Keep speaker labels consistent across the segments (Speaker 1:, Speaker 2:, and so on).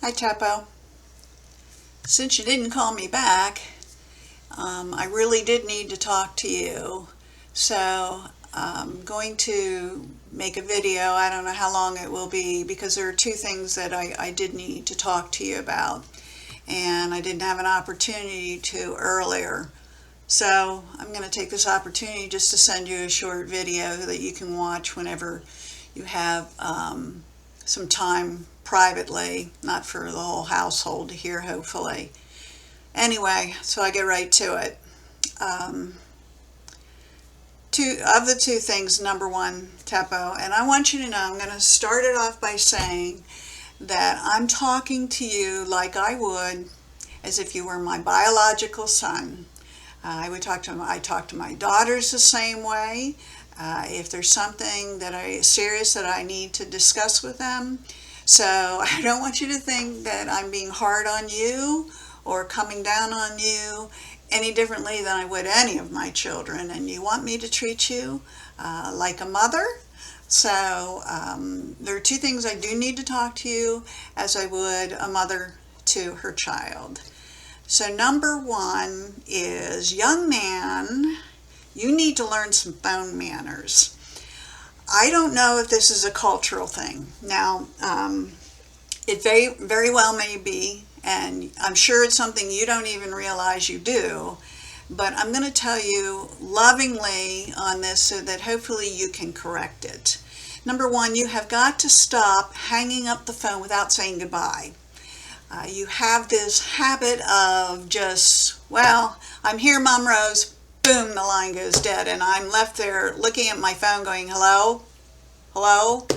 Speaker 1: Hi, Tshepo. Since you didn't call me back, I really did need to talk to you. So I'm going to make a video. I don't know how long it will be because there are two things that I did need to talk to you about, and I didn't have an opportunity to earlier. So I'm going to take this opportunity just to send you a short video that you can watch whenever you have some time privately, not for the whole household to hear, hopefully. Anyway, so I get right to it. Um, the two things, number one, Tshepo, and I want you to know, I'm going to start it off by saying that I'm talking to you like I would as if you were my biological son. I talk to my daughters the same way. If there's something serious that I need to discuss with them. So I don't want you to think that I'm being hard on you or coming down on you any differently than I would any of my children. And you want me to treat you like a mother. So there are two things I do need to talk to you as I would a mother to her child. So number one is, young man, you need to learn some phone manners. I don't know if this is a cultural thing. Now, it very well may be, and I'm sure it's something you don't even realize you do, but I'm going to tell you lovingly on this so that hopefully you can correct it. Number one, you have got to stop hanging up the phone without saying goodbye. You have this habit of just, well, I'm here, Mom Rose, boom, the line goes dead, and I'm left there looking at my phone going, hello, hello.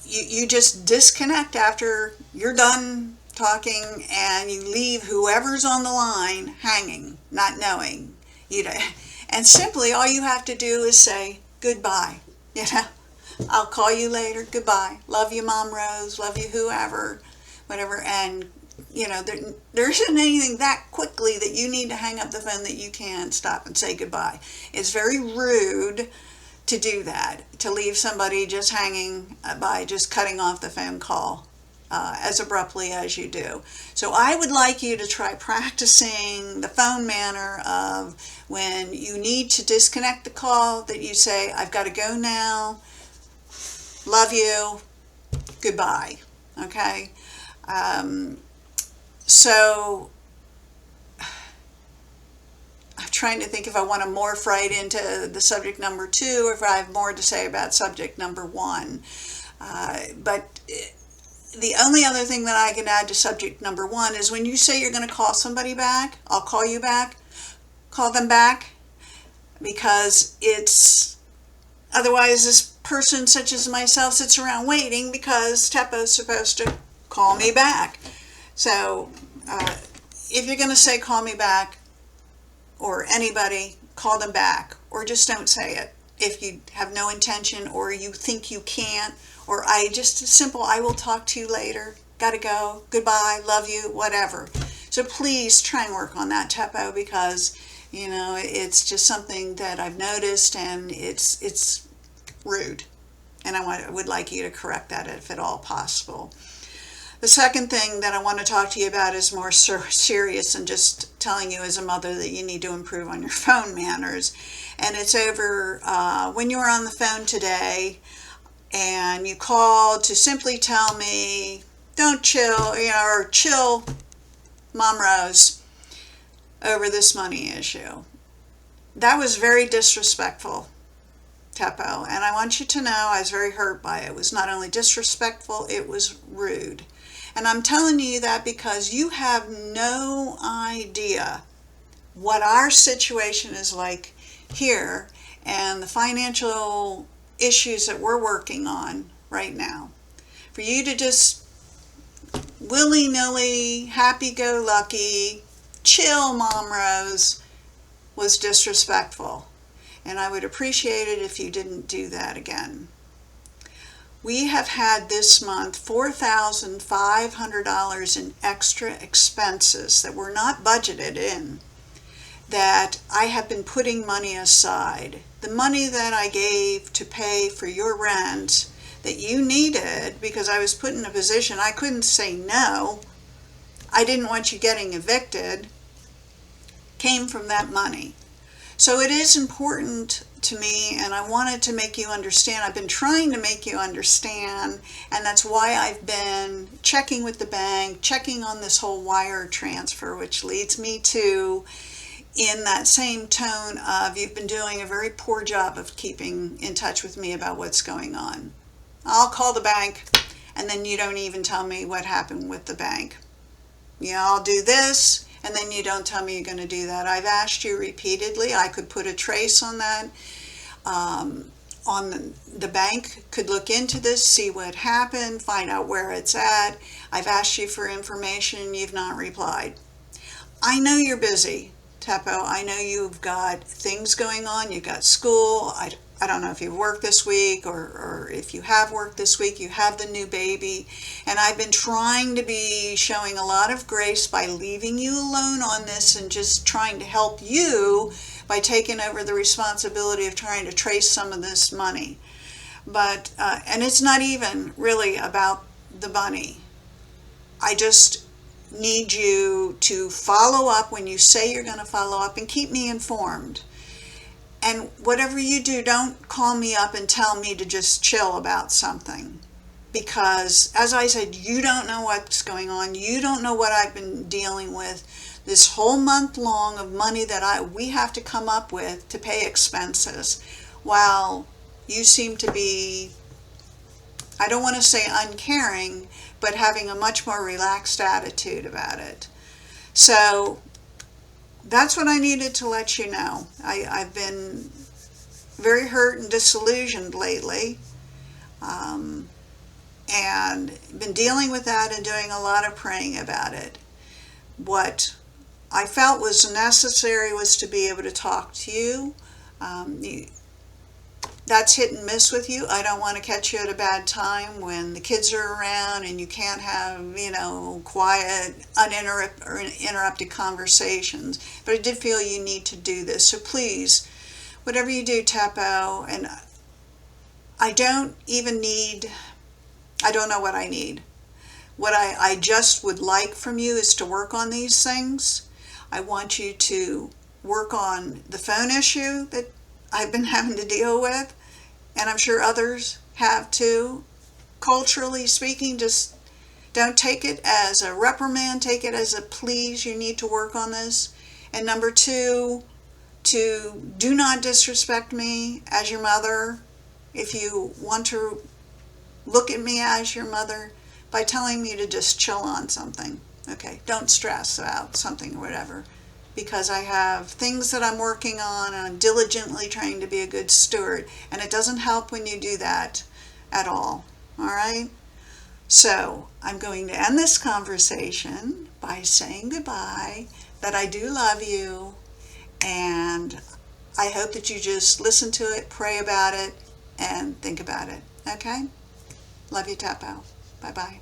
Speaker 1: You just disconnect after you're done talking, and you leave whoever's on the line hanging, not knowing. You know, and simply all you have to do is say goodbye. You know, I'll call you later. Goodbye. Love you, Mom Rose. Love you, whoever, whatever. And you know, there isn't anything that quickly that you need to hang up the phone that you can't stop and say goodbye. It's very rude to do that, to leave somebody just hanging by just cutting off the phone call as abruptly as you do. So I would like you to try practicing the phone manner of when you need to disconnect the call, that you say, I've got to go now, love you, goodbye. Okay? So I'm trying to think if I want to morph right into the subject number two, or if I have more to say about subject number one. But the only other thing that I can add to subject number one is, when you say you're going to call somebody back, I'll call you back, call them back, because otherwise this person such as myself sits around waiting because Tshepo's supposed to call me back. So if you're going to say call me back, or anybody, call them back, or just don't say it if you have no intention, or you think you can't, or I will talk to you later, gotta go, goodbye, love you, whatever. So please try and work on that, Tshepo, because you know it's just something that I've noticed, and it's rude, and I would like you to correct that if at all possible. The second thing that I want to talk to you about is more serious than just telling you as a mother that you need to improve on your phone manners. And it's over when you were on the phone today and you called to simply tell me, don't chill, or chill, Mom Rose, over this money issue. That was very disrespectful, Tshepo, and I want you to know I was very hurt by it. It was not only disrespectful, it was rude. And I'm telling you that because you have no idea what our situation is like here and the financial issues that we're working on right now. For you to just willy-nilly, happy-go-lucky, chill, Mom Rose, was disrespectful. And I would appreciate it if you didn't do that again. We have had this month $4,500 in extra expenses that were not budgeted in, that I have been putting money aside. The money that I gave to pay for your rent, that you needed, because I was put in a position I couldn't say no, I didn't want you getting evicted, came from that money. So it is important to me, and I wanted to make you understand. I've been trying to make you understand, and that's why I've been checking with the bank, checking on this whole wire transfer, which leads me to, in that same tone of, you've been doing a very poor job of keeping in touch with me about what's going on. I'll call the bank, and then you don't even tell me what happened with the bank. Yeah, I'll do this, and then you don't tell me you're going to do that. I've asked you repeatedly. I could put a trace on that. The bank could look into this, see what happened, find out where it's at. I've asked you for information. You've not replied. I know you're busy, Tshepo. I know you've got things going on. You've got school. I don't know if you've worked this week, or if you have worked this week. You have the new baby. And I've been trying to be showing a lot of grace by leaving you alone on this and just trying to help you by taking over the responsibility of trying to trace some of this money. But, and it's not even really about the money. I just need you to follow up when you say you're going to follow up, and keep me informed. And whatever you do, don't call me up and tell me to just chill about something. Because, as I said, you don't know what's going on. You don't know what I've been dealing with this whole month long of money that we have to come up with to pay expenses, while you seem to be, I don't want to say uncaring, but having a much more relaxed attitude about it. So that's what I needed to let you know. I've been very hurt and disillusioned lately, and been dealing with that and doing a lot of praying about it. What I felt was necessary was to be able to talk to you. That's hit and miss with you. I don't want to catch you at a bad time when the kids are around and you can't have, quiet, uninterrupted conversations. But I did feel you need to do this. So please, whatever you do, Tshepo, and I don't know what I need. What I just would like from you is to work on these things. I want you to work on the phone issue that I've been having to deal with, and I'm sure others have too. Culturally speaking, just don't take it as a reprimand, take it as a please, you need to work on this. And number two, to do not disrespect me as your mother. If you want to look at me as your mother, by telling me to just chill on something. Okay, don't stress about something or whatever, because I have things that I'm working on and I'm diligently trying to be a good steward, and it doesn't help when you do that at all. All right? So I'm going to end this conversation by saying goodbye, that I do love you, and I hope that you just listen to it, pray about it, and think about it. Okay? Love you, Tshepo. Bye-bye.